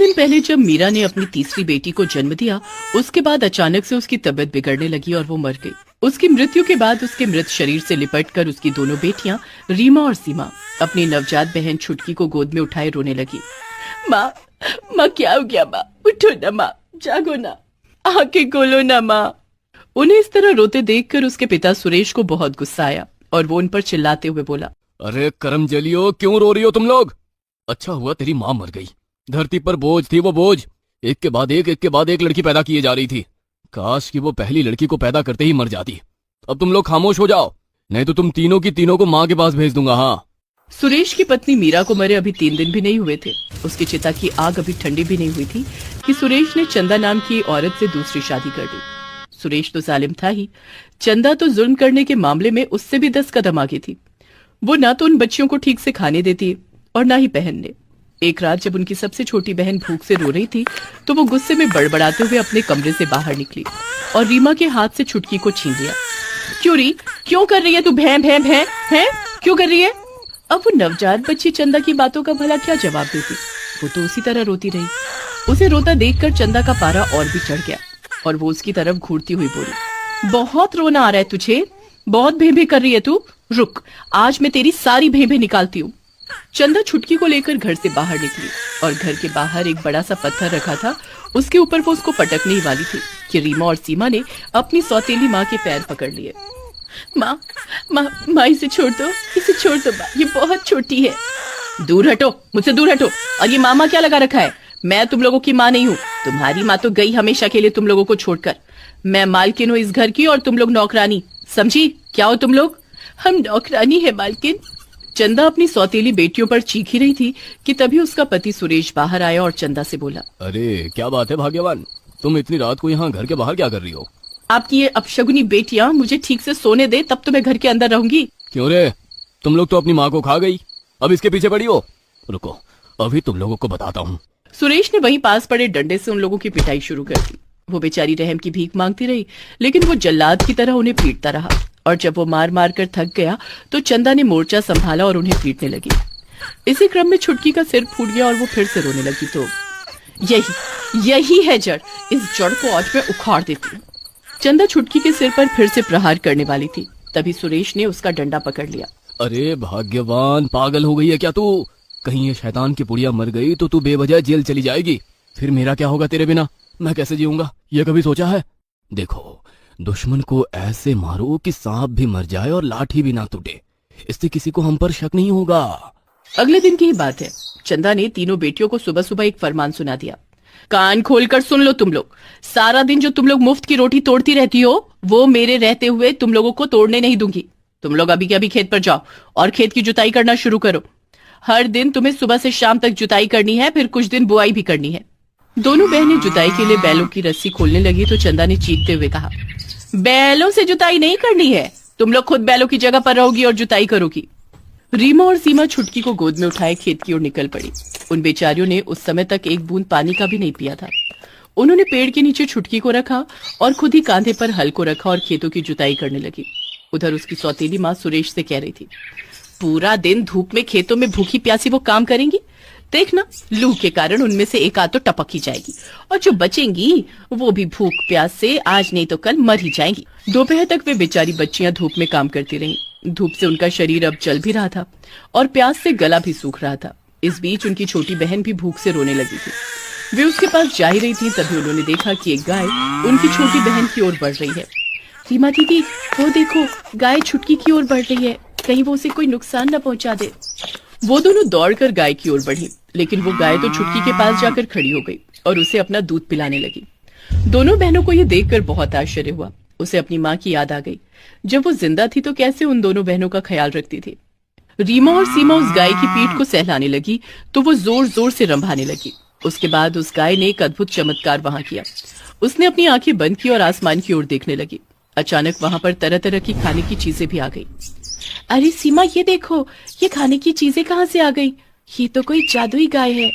दिन पहले जब मीरा ने अपनी तीसरी बेटी को जन्म दिया, उसके बाद अचानक से उसकी तबीयत बिगड़ने लगी और वो मर गई। उसकी मृत्यु के बाद उसके मृत शरीर से लिपटकर उसकी दोनों बेटियां रीमा और सीमा अपनी नवजात बहन छुटकी को गोद में उठाए रोने लगी। माँ, माँ क्या हो गया माँ? उठो ना माँ, जागो ना, आंखें खोलो ना माँ। उन्हें इस तरह रोते देखकर उसके पिता सुरेश को बहुत गुस्सा आया और वो उन पर चिल्लाते हुए बोला, अरे करम जलियो, क्यों रो रही हो तुम लोग? अच्छा हुआ तेरी माँ मर गई। धरती पर बोझ थी वो बोझ, एक के बाद एक लड़की पैदा किए जा रही थी। काश कि वो पहली लड़की को पैदा करते ही मर जाती। अब तुम लोग खामोश हो जाओ, नहीं तो तुम तीनों की तीनों को माँ के पास भेज दूंगा। हाँ। सुरेश की पत्नी मीरा को मरे अभी 3 दिन भी नहीं हुए थे। उसकी चिता की आग अभी ठंडी भी नहीं हुई थी कि सुरेश ने चंदा नाम की औरत से दूसरी शादी कर दी। सुरेश तो जालिम था ही, चंदा तो जुल्म करने के मामले में उससे भी 10 कदम आगे थी। वो ना तो उन बच्चियों को ठीक से खाने देती और ना ही पहनने। एक रात जब उनकी सबसे छोटी बहन भूख से रो रही थी तो वो गुस्से में बड़बड़ाते हुए अपने कमरे से बाहर निकली और रीमा के हाथ से छुटकी को छीन लिया। क्यों री, क्यों कर रही है तू? भैं भैं भैं हैं क्यों कर रही है? अब वो नवजात बच्ची चंदा की बातों का भला क्या जवाब देती? वो तो उसी तरह रोती रही। उसे रोता देखकर चंदा का पारा और भी चढ़ गया और वो उसकी तरफ घूरती हुई बोली, बहुत रोना आ रहा है तुझे, बहुत भें भें कर रही है तू। रुक, आज मैं तेरी सारी भें भें निकालती हूँ। चंदा छुटकी को लेकर घर से बाहर निकली और घर के बाहर एक बड़ा सा पत्थर रखा था, उसके ऊपर वो उसको पटकने ही वाली थी कि रीमा और सीमा ने अपनी सौतेली माँ के पैर पकड़ लिए। माँ, माँ, माँ इसे छोड़ दो, इसे छोड़ दो माँ, ये बहुत छोटी है। दूर हटो, मुझसे दूर हटो। और ये मामा क्या लगा रखा है? मैं तुम लोगों की माँ नहीं हूँ। तुम्हारी माँ तो गई हमेशा के लिए तुम लोगों को छोड़कर। मैं मालकिन हूँ इस घर की और तुम लोग नौकरानी। समझी? क्या हो तुम लोग? हम नौकरानी है मालकिन। चंदा अपनी सौतेली बेटियों पर चीख ही रही थी कि तभी उसका पति सुरेश बाहर आया और चंदा से बोला, अरे क्या बात है भाग्यवान, तुम इतनी रात को यहाँ घर के बाहर क्या कर रही हो? आपकी ये अपशगुनी बेटियां मुझे ठीक से सोने दे तब तो मैं घर के अंदर रहूंगी। क्यों रे, तुम लोग तो अपनी माँ को खा गई, अब इसके पीछे पड़ी हो? रुको, अभी तुम लोगों को बताता हूँ। सुरेश ने वहीं पास पड़े डंडे से उन लोगों की पिटाई शुरू कर दी। वो बेचारी रहम की भीख मांगती रही, लेकिन वो जल्लाद की तरह उन्हें पीटता रहा और जब वो मार मार कर थक गया तो चंदा ने मोर्चा संभाला और उन्हें पीटने लगी। इसी क्रम में छुटकी का सिर फूट गया और वो फिर से रोने लगी। तो यही है जड़, इस जड़ को आज मैं उखाड़ देती हूँ। चंदा छुटकी के सिर पर फिर से प्रहार करने वाली थी, तभी सुरेश ने उसका डंडा पकड़ लिया। अरे भाग्यवान, पागल हो गई है क्या तू? कहीं ये शैतान की पुड़िया मर गई तो तू बेवजह जेल चली जाएगी। फिर मेरा क्या होगा तेरे बिना? मैं कैसे जीऊंगा, ये कभी सोचा है? देखो, दुश्मन को ऐसे मारो कि सांप भी मर जाए और लाठी भी ना टूटे, इससे किसी को हम पर शक नहीं होगा। अगले दिन की ही बात है। चंदा ने तीनों बेटियों को सुबह सुबह एक फरमान सुना दिया। कान खोलकर सुन लो तुम लोग, सारा दिन जो तुम लोग मुफ्त की रोटी तोड़ती रहती हो वो मेरे रहते हुए तुम लोगों को तोड़ने नहीं दूंगी। तुम लोग अभी के अभी खेत पर जाओ और खेत की जुताई करना शुरू करो। हर दिन तुम्हें सुबह से शाम तक जुताई करनी है, फिर कुछ दिन बुआई भी करनी है। दोनों बहनें जुताई के लिए बैलों की रस्सी खोलने लगी तो चंदा ने चीखते हुए कहा, बैलों से जुताई नहीं करनी है, तुम लोग खुद बैलों की जगह पर रहोगी और जुताई करोगी। रीमा और सीमा छुटकी को गोद में उठाए खेत की ओर निकल पड़ी। उन बेचारियों ने उस समय तक एक बूंद पानी का भी नहीं पिया था। उन्होंने पेड़ के नीचे छुटकी को रखा और खुद ही कांधे पर हल को रखा और खेतों की जुताई करने लगी। उधर उसकी सौतेली माँ सुरेश से कह रही थी, पूरा दिन धूप में खेतों में भूखी प्यासी वो काम करेंगी, देखना लू के कारण उनमें से एक आध तो टपक ही जाएगी और जो बचेंगी वो भी भूख प्यास से आज नहीं तो कल मर ही जाएंगी। दोपहर तक वे बेचारी बच्चियां धूप में काम करती रहीं। धूप से उनका शरीर अब जल भी रहा था और प्यास से गला भी सूख रहा था। इस बीच उनकी छोटी बहन भी भूख से रोने लगी थी। वे उसके पास जा ही रही थी, तभी उन्होंने देखा कि एक गाय उनकी छोटी बहन की ओर बढ़ रही है। रीमा दीदी, वो देखो, गाय छुटकी की ओर बढ़ रही है, कहीं वो उसे कोई नुकसान न पहुंचा दे। वो दोनों दौड़कर गाय की ओर बढ़ी, लेकिन वो गाय तो छुटकी के पास जाकर खड़ी हो गई और उसे अपना दूध पिलाने लगी। दोनों बहनों को यह देखकर बहुत आश्चर्य हुआ। उसे अपनी माँ की याद आ गई। जब वो जिंदा थी तो कैसे उन दोनों बहनों का ख्याल रखती थी। रीमा और सीमा उस गाय की पीठ को सहलाने लगी तो वो जोर जोर से रंभाने लगी। उसके बाद उस गाय ने एक अद्भुत चमत्कार वहां किया। उसने अपनी आंखें बंद की और आसमान की ओर देखने लगी। अचानक वहां पर तरह तरह की खाने की चीजें भी आ गई। अरे सीमा, ये देखो, ये खाने की चीजें कहाँ से आ गई? ये तो कोई जादुई गाय है।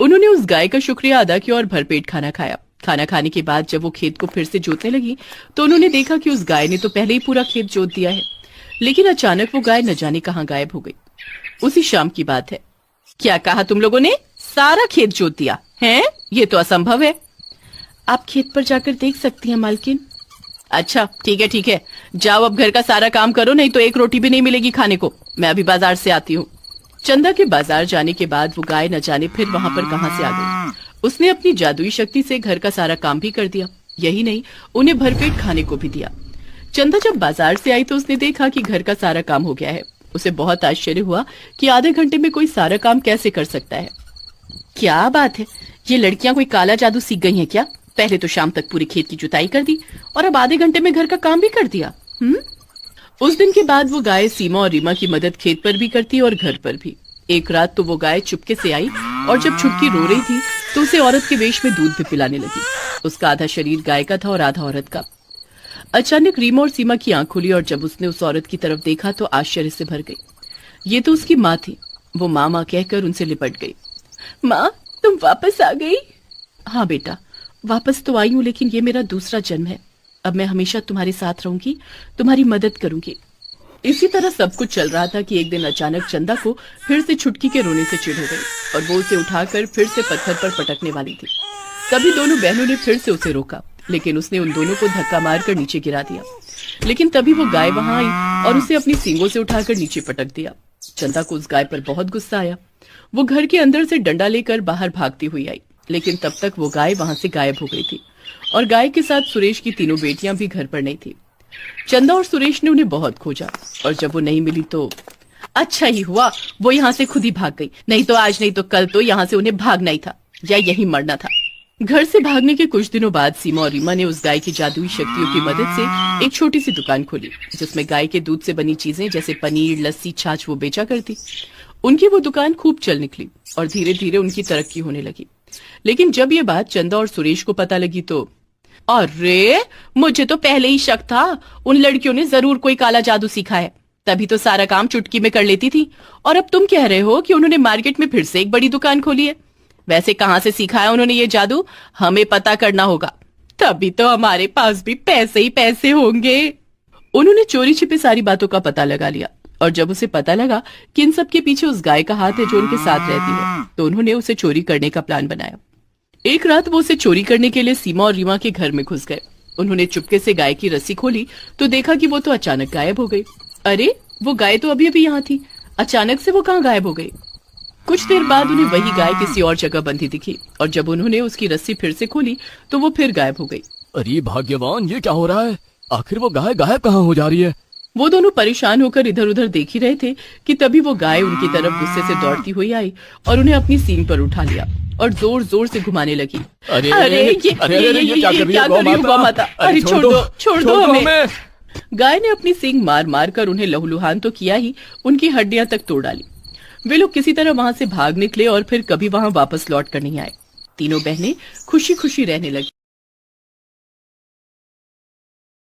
उन्होंने उस गाय का शुक्रिया अदा किया और भरपेट खाना खाया। खाना खाने के बाद जब वो खेत को फिर से जोतने लगी तो उन्होंने देखा कि उस गाय ने तो पहले ही पूरा खेत जोत दिया है, लेकिन अचानक वो गाय न जाने कहाँ गायब हो गई। उसी शाम की बात है। क्या कहा तुम लोगों ने? सारा खेत जोत दिया है? ये तो असंभव है। आप खेत पर जाकर देख सकती हैं मालकिन। अच्छा ठीक है, जाओ अब घर का सारा काम करो, नहीं तो एक रोटी भी नहीं मिलेगी खाने को। मैं अभी बाजार से आती हूँ। चंदा के बाजार जाने के बाद वो गाय न जाने फिर वहां पर कहां से आ गई। उसने अपनी जादुई शक्ति से घर का सारा काम भी कर दिया। यही नहीं, उन्हें भरपेट खाने को भी दिया। चंदा जब बाजार से आई तो उसने देखा कि घर का सारा काम हो गया है। उसे बहुत आश्चर्य हुआ कि आधे घंटे में कोई सारा काम कैसे कर सकता है। क्या बात है, ये लड़कियां कोई काला जादू सीख गई हैं क्या? पहले तो शाम तक पूरी खेत की जुताई कर दी और अब आधे घंटे में घर का काम भी कर दिया। उस दिन के बाद वो गाय सीमा और रीमा की मदद खेत पर भी करती और घर पर भी। एक रात तो वो गाय चुपके से आई और जब छुटकी रो रही थी तो उसे औरत के वेश में दूध भी पिलाने लगी। उसका आधा शरीर गाय का था और आधा औरत का। अचानक रीमा और सीमा की आंख खुली और जब उसने उस औरत की तरफ देखा तो आश्चर्य से भर गई। ये तो उसकी माँ थी। वो माँ कहकर उनसे लिपट गई। माँ, तुम वापस आ गई? हाँ बेटा, वापस तो आई हूँ, लेकिन ये मेरा दूसरा जन्म है। अब मैं हमेशा तुम्हारे साथ रहूंगी, तुम्हारी मदद करूंगी। इसी तरह सब कुछ चल रहा था कि एक दिन अचानक चंदा को फिर से छुटकी के रोने से चिढ़ हो गई और वो उसे उठाकर फिर से पत्थर पर पटकने वाली थी। तभी दोनों बहनों ने फिर से उसे रोका, लेकिन उसने उन दोनों को धक्का मारकर नीचे गिरा दिया। लेकिन तभी वो गाय वहां आई और उसे अपनी सींगों से उठाकर नीचे पटक दिया। चंदा को उस गाय पर बहुत गुस्सा आया। वो घर के अंदर से डंडा लेकर बाहर भागती हुई आई, लेकिन तब तक वो गाय वहां से गायब हो गई थी और गाय के साथ सुरेश की तीनों बेटियां भी घर पर नहीं थी। चंदा और सुरेश ने उन्हें बहुत खोजा और जब वो नहीं मिली तो अच्छा ही हुआ वो यहाँ से खुद ही भाग गई, नहीं तो आज नहीं तो कल तो यहाँ से उन्हें भागना ही था या यही मरना था। घर से भागने के कुछ दिनों बाद सीमा और रीमा ने उस गाय की जादुई शक्तियों की मदद से एक छोटी सी दुकान खोली जिसमें गाय के दूध से बनी चीजें जैसे पनीर, लस्सी, छाछ वो बेचा करती। उनकी वो दुकान खूब चल निकली और धीरे धीरे उनकी तरक्की होने लगी। लेकिन जब ये बात चंदा और सुरेश को पता लगी तो अरे, मुझे तो पहले ही शक था उन लड़कियों ने जरूर कोई काला जादू सीखा है, तभी तो सारा काम चुटकी में कर लेती थी। और अब तुम कह रहे हो कि उन्होंने मार्केट में फिर से एक बड़ी दुकान खोली है। वैसे कहां से सीखा है उन्होंने ये जादू, हमें पता करना होगा, तभी तो हमारे पास भी पैसे ही पैसे होंगे। उन्होंने चोरी छिपे सारी बातों का पता लगा लिया और जब उसे पता लगा कि इन सब के पीछे उस गाय का हाथ है जो उनके साथ रहती है, तो उन्होंने उसे चोरी करने का प्लान बनाया। एक रात वो उसे चोरी करने के लिए सीमा और रीमा के घर में घुस गए। उन्होंने चुपके से गाय की रस्सी खोली तो देखा कि वो तो अचानक गायब हो गई। अरे, वो गाय तो अभी अभी यहाँ थी, अचानक से वो कहाँ गायब हो गई? कुछ देर बाद उन्हें वही गाय किसी और जगह बंधी दिखी और जब उन्होंने उसकी रस्सी फिर से खोली तो वो फिर गायब हो गई। अरे भाग्यवान, ये क्या हो रहा है? आखिर वो गाय गायब कहाँ हो जा रही है? वो दोनों परेशान होकर इधर उधर देख ही रहे थे कि तभी वो गाय उनकी तरफ गुस्से से दौड़ती हुई आई और उन्हें अपनी सींग पर उठा लिया और जोर जोर से घुमाने लगी। अरे ये क्या कर रही हो गौ माता? अरे छोड़ दो हमें। गाय ने अपनी सींग मार मार कर उन्हें लहूलुहान तो किया ही, उनकी हड्डियां तक तोड़ डाली। वे लोग किसी तरह वहां से भाग निकले और फिर कभी वहां वापस लौट कर नहीं आए। तीनों बहनें खुशी खुशी रहने लगी।